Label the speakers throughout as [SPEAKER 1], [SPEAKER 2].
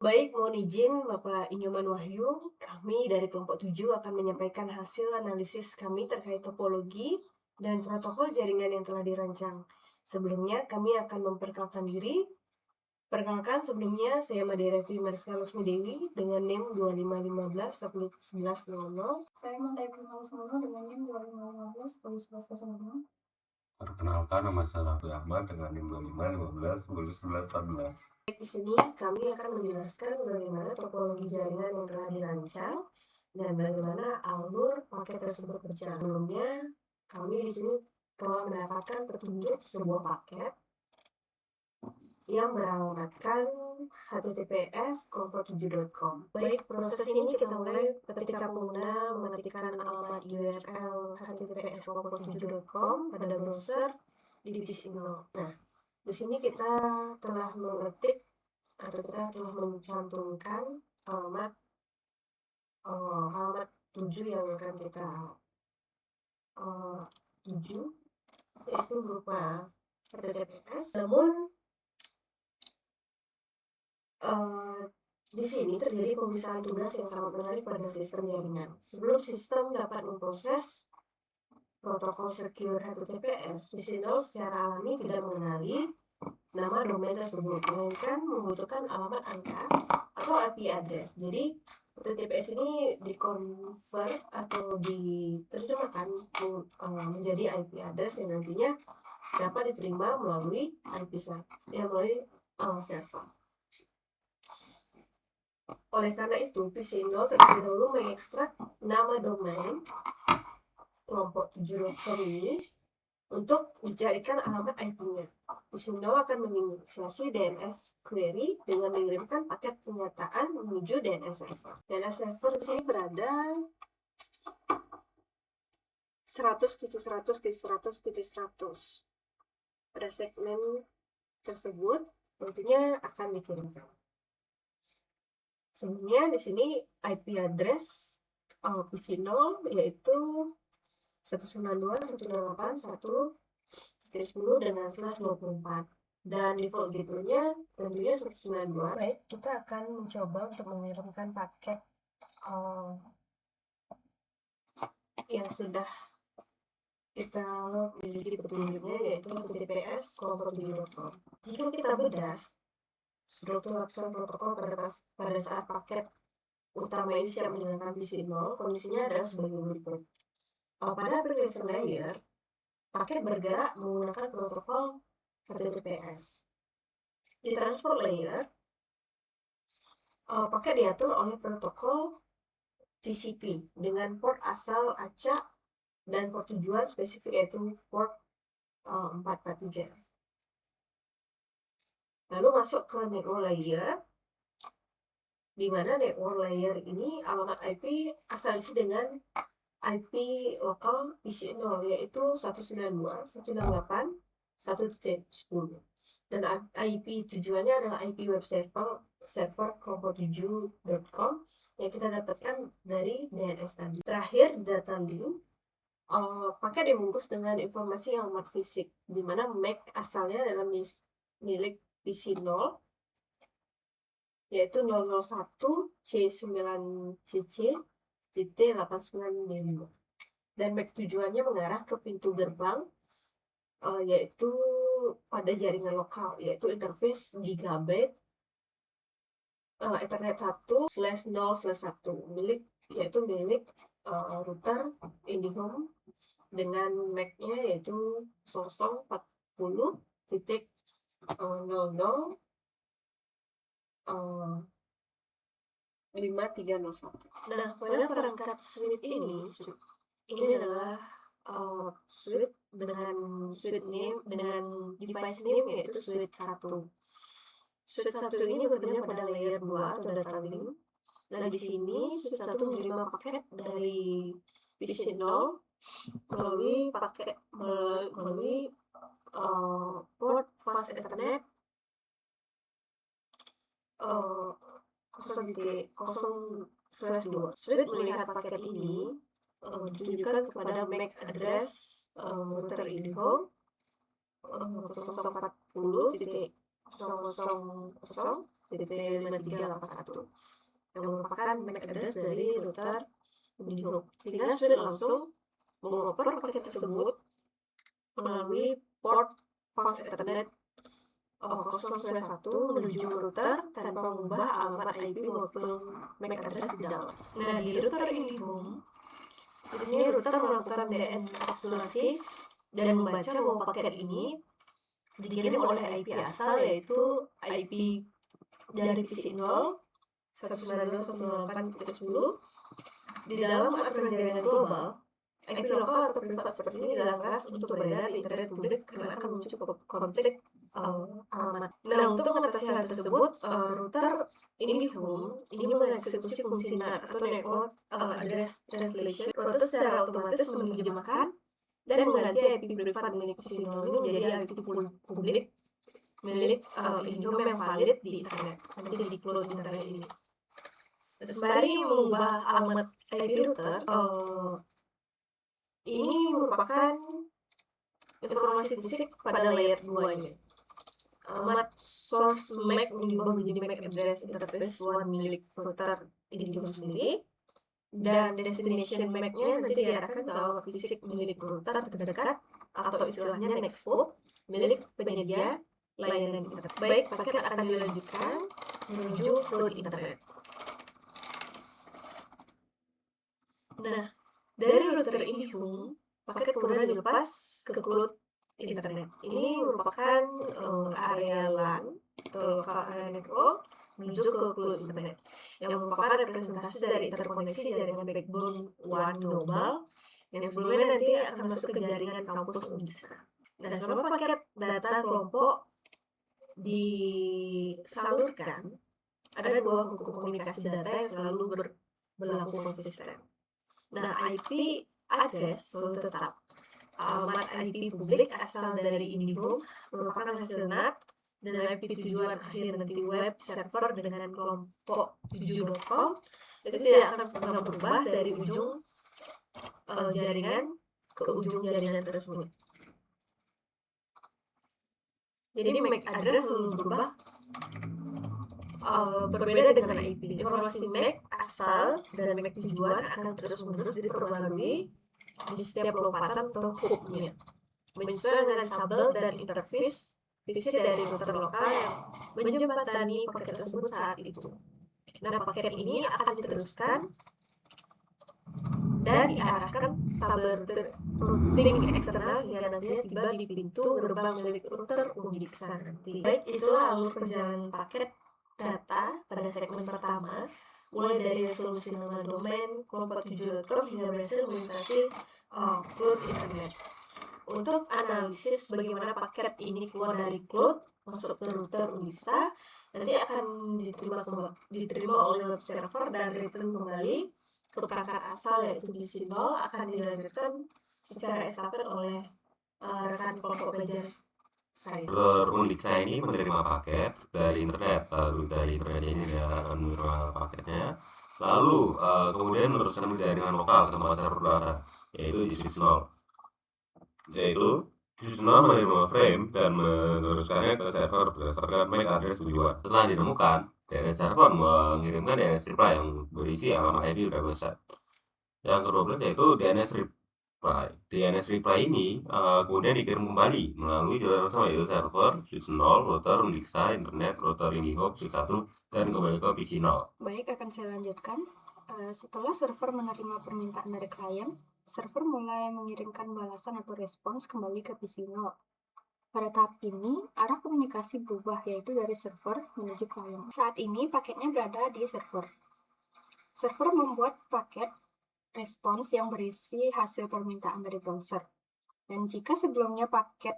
[SPEAKER 1] Baik, mohon izin Bapak Inyoman Wahyu, kami dari kelompok 7 akan menyampaikan hasil analisis kami terkait topologi dan protokol jaringan yang telah dirancang. Sebelumnya, kami akan memperkenalkan diri. Perkenalkan, sebelumnya saya Maderevi Mariska Lusmi Dewi dengan NIM 2515-1100.
[SPEAKER 2] Saya Mandaipi Malusmono dengan NIM 2515-1100.
[SPEAKER 3] Perkenalkan, nama saya Raffi Ahmad dengan NIM 2515-1114.
[SPEAKER 1] Di sini kami akan menjelaskan bagaimana topologi jaringan yang telah dirancang dan bagaimana alur paket tersebut berjalan. Sebelumnya, kami di sini telah mendapatkan petunjuk sebuah paket yang beralamatkan https://kelompok7.com. Baik, proses ini kita mulai ketika pengguna mengetikkan alamat URL https://kelompok7.com pada browser di PC0. Nah, di sini kita telah mengetik atau kita telah mencantumkan alamat 7 yang akan kita tuju, yaitu berupa https. Namun di sini terjadi pemisahan tugas yang sangat menarik pada sistem jaringan. Sebelum sistem dapat memproses protokol secure HTTPS, PC0 secara alami tidak mengenali nama domain tersebut, melainkan membutuhkan alamat angka atau IP address. Jadi HTTPS ini dikonvert atau diterjemahkan menjadi IP address yang nantinya dapat diterima melalui IP server. Oleh karena itu, PC0 terlebih dahulu mengekstrak nama domain kelompok7.com ini untuk dicarikan alamat IP-nya. PC0 akan menginisiasi DNS query dengan mengirimkan paket pernyataan menuju DNS server. DNS server di sini berada 100.100.100.100. Pada segmen tersebut nantinya akan dikirimkan. Sebelumnya di sini IP address PC0 yaitu 192.168.1.10 dengan /24 dan default gateway-nya tentunya 192. Baik, kita akan mencoba untuk mengirimkan paket yang sudah kita miliki petunjuknya, yaitu https://kelompok7.com. Jika kita bedah struktur lapisan protokol pada saat paket utama ini siap menjalankan PC0, kondisinya adalah sebagai berikut. Pada application layer, paket bergerak menggunakan protokol HTTPS. Di transport layer, paket diatur oleh protokol TCP dengan port asal acak dan port tujuan spesifik yaitu port 443. Lalu masuk ke network layer, di mana network layer ini alamat IP asal isi dengan IP lokal PC0 yaitu 192.168.1.10 dan IP tujuannya adalah IP web server kelompok7.com yang kita dapatkan dari DNS tadi. Terakhir, data link. Paket dibungkus dengan informasi alamat fisik, di mana MAC asalnya adalah milik PC0 yaitu 001C9CC.8955 dan MAC tujuannya mengarah ke pintu gerbang yaitu pada jaringan lokal, yaitu interface gigabit Ethernet 1/0/1 yaitu milik router IndiHome dengan MAC-nya yaitu 00.00.5301. Nah, pada perangkat suite ini adalah suite dengan device name yaitu suite 1. Suite 1 ini bekerja pada layer 2 atau data link. Nah, di sini suite 1 menerima paket dari PC0 melalui port fast Ethernet 0.0/2. Suite melihat paket ini ditunjukkan kepada MAC address router IndiHome 040.000 1.1.5381 yang merupakan MAC address dari router IndiHome, sehingga sulit langsung mengoper paket tersebut melalui port fast Ethernet 091 menuju router tanpa mengubah alamat IP maupun MAC address di dalam. Nah, di router IndiHome, di sini router melakukan denkapsulasi dan membaca bahwa paket ini dikirim oleh IP asal, yaitu IP dari PC 0 192.168.10. Di dalam aturan jaringan global, IP lokal atau privat seperti ini dilarang untuk beredar di internet publik karena akan memicu konflik alamat. Nah, untuk mengatasi hal tersebut, router IndiHome ini mengeksekusi fungsi NAT atau Network Address Translation. Router secara otomatis menerjemahkan dan mengganti IP privat milik PC 0 ini menjadi IP publik milik IndiHome yang valid di internet, nanti di cloud internet ini. Sembari mengubah alamat IP router, ini merupakan informasi fisik pada layer 2-nya. Alamat source MAC diubah menjadi MAC address interface 1 milik router IndiHome sendiri, dan destination MAC-nya nanti diarahkan ke alamat fisik milik router terdekat atau istilahnya next hop milik penyedia layanan internet. Baik, paket akan dilanjutkan menuju cloud internet. Nah, dari router IndiHome, paket kemudian dilepas ke cloud internet. Ini merupakan area LAN atau local area network menuju ke cloud internet, yang merupakan representasi dari interkoneksi jaringan backbone WAN global yang sebelumnya nanti akan masuk ke jaringan kampus Unisa. Nah, selama paket data kelompok disalurkan, ada dua hukum komunikasi data yang selalu berlaku konsisten. Nah, IP address selalu tetap. Alamat IP publik asal dari IndiHome merupakan hasil NAT, dan IP tujuan akhir nanti web server dengan kelompok 7.com itu tidak akan pernah berubah dari ujung jaringan ke ujung jaringan tersebut. Jadi MAC address selalu berubah, berbeda dengan IP. Informasi MAC asal dan MAC tujuan akan terus-menerus diperbarui di setiap lompatan atau hubnya, menyesuaikan dengan kabel dan interface fisik dari router lokal yang menjembatani paket tersebut saat itu. Nah, paket ini akan diteruskan dan diarahkan tabel routing eksternal hingga nantinya tiba di pintu gerbang milik router Unixa nanti. Baik, itulah alur perjalanan paket data pada segmen pertama, mulai dari resolusi nama domain kelompok 7.com hingga berhasil melintasi cloud internet. Untuk analisis bagaimana paket ini keluar dari cloud masuk ke router Unixa, nanti akan diterima oleh web server dan return kembali ke perangkat asal yaitu PC 0, akan dilanjutkan secara estafet oleh rekan kelompok belajar saya.
[SPEAKER 3] Router Unixa ini menerima paket dari internet, lalu dari internet ini dia akan menerima paketnya, lalu kemudian meneruskan ke jaringan lokal ke tempat server data, yaitu di switch 0. Yaitu switch 0 menerima frame dan meneruskannya ke server berdasarkan MAC address tujuan. Setelah ditemukan, DNS server mengirimkan DNS reply yang berisi alamat IP website. Yang ke-12 yaitu DNS reply. DNS reply ini kemudian dikirim kembali melalui jalur bersama, yaitu server, switch 0, router, Unixa, internet, router IndiHome, switch 1, dan kembali ke PC 0.
[SPEAKER 2] Baik, akan saya lanjutkan. Setelah server menerima permintaan dari klien, server mulai mengirimkan balasan atau respons kembali ke PC 0. Pada tahap ini, arah komunikasi berubah, yaitu dari server menuju klien. Saat ini, paketnya berada di server. Server membuat paket respons yang berisi hasil permintaan dari browser. Dan jika sebelumnya paket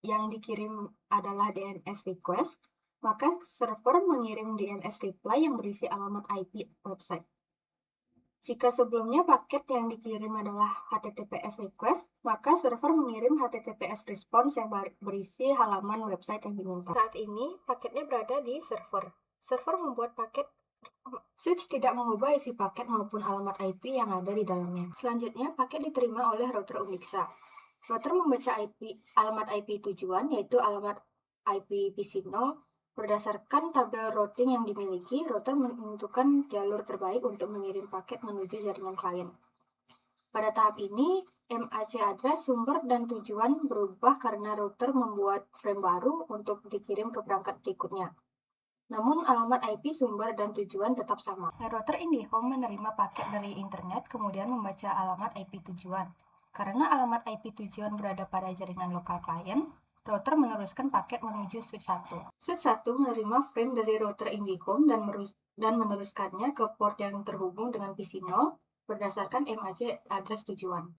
[SPEAKER 2] yang dikirim adalah DNS request, maka server mengirim DNS reply yang berisi alamat IP website. Jika sebelumnya paket yang dikirim adalah HTTPS request, maka server mengirim HTTPS response yang berisi halaman website yang diminta. Saat ini, paketnya berada di server. Server membuat paket switch tidak mengubah isi paket maupun alamat IP yang ada di dalamnya. Selanjutnya, paket diterima oleh router Unixa. Router membaca alamat IP tujuan, yaitu alamat IP PC 0, Berdasarkan tabel routing yang dimiliki, router menentukan jalur terbaik untuk mengirim paket menuju jaringan klien. Pada tahap ini, MAC address sumber dan tujuan berubah karena router membuat frame baru untuk dikirim ke perangkat berikutnya. Namun alamat IP sumber dan tujuan tetap sama. Router IndiHome menerima paket dari internet kemudian membaca alamat IP tujuan. Karena alamat IP tujuan berada pada jaringan lokal klien, router meneruskan paket menuju switch 1. Switch 1 menerima frame dari router IndiHome dan meneruskannya ke port yang terhubung dengan PC 0 berdasarkan MAC address tujuan.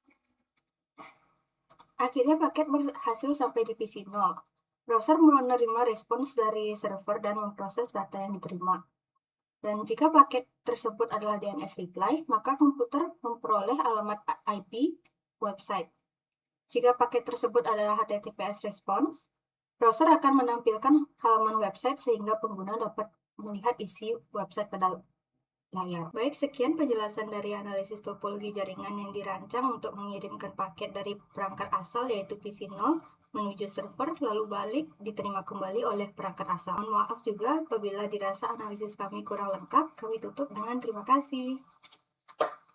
[SPEAKER 2] Akhirnya paket berhasil sampai di PC 0. Browser menerima respons dari server dan memproses data yang diterima. Dan jika paket tersebut adalah DNS reply, maka komputer memperoleh alamat IP website. Jika paket tersebut adalah HTTPS response, browser akan menampilkan halaman website sehingga pengguna dapat melihat isi website pada layar. Baik, sekian penjelasan dari analisis topologi jaringan yang dirancang untuk mengirimkan paket dari perangkat asal yaitu PC 0 menuju server lalu balik diterima kembali oleh perangkat asal. Mohon maaf juga apabila dirasa analisis kami kurang lengkap. Kami tutup dengan terima kasih.